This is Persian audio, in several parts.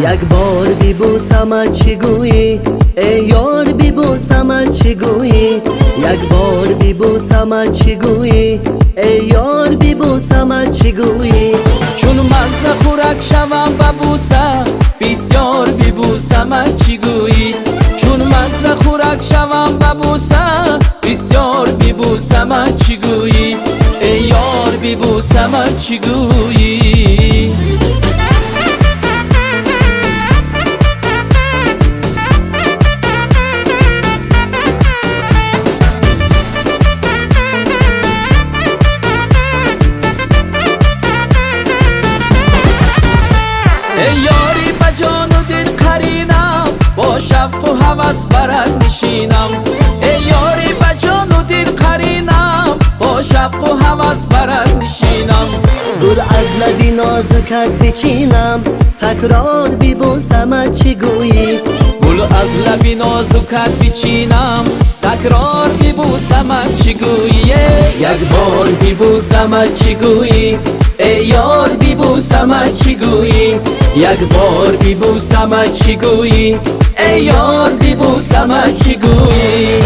یک بار بیبوسمت چی گویی ای یار بیبوسمت چی گویی یک بار بیبوسمت چی گویی ای یار بیبوسمت چی گویی چون مزه خورک شوم ببوسم بسیار بیبوسمت چی گویی چون مزه خورک شوم ببوسم بسیار بیبوسمت چی گویی ای یار بیبوسمت چی گویی ای یاری با جان و دل قرینم با شوق و هوس برات نشینم ای یاری با جان و دل قرینم با شوق و هوس برات نشینم گل از لبی نازکت بچینم تکرار بیبوسمت چی گویی گل از لبی نازکت بچینم تکرار بیبوسمت چی گویی یک بار بیبوسمت چی گویی ای یار بیبوسمت چی گویی یک بار بیبوسمت چی گویی ای یار بیبوسمت چی گویی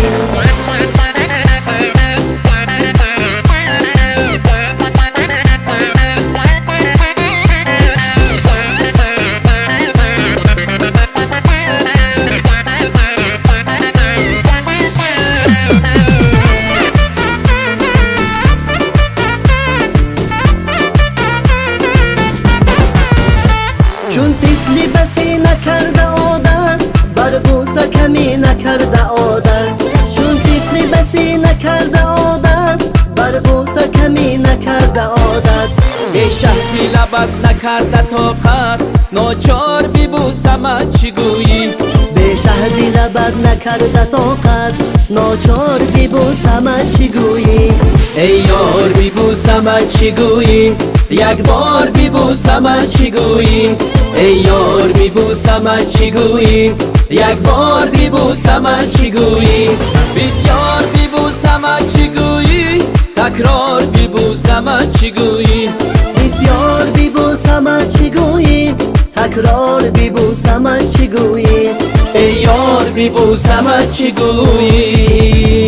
چون طفلی بسی نکرده عادت بر بوسه کمی نکرده عادت چون طفلی بسی نکرده عادت بر بوسه کمی نکرده عادت به شهدی لبت نکرده طاقت ناچار بیبوسمت چی گویی به شهدی لبت نکرده طاقت ناچار بیبوسمت چی گویی ای یار بیبوسمت چی گویی یک بار بیبوسمت چی گویی ای یار بیبوسمت چی گویی یک بار بیبوسمت چی گویی بسیار بیبوسمت چی گویی تکرار بیبوسمت چی گویی بسیار بیبوسمت چی گویی تکرار بیبوسمت چی گویی ای یار بیبوسمت چی گویی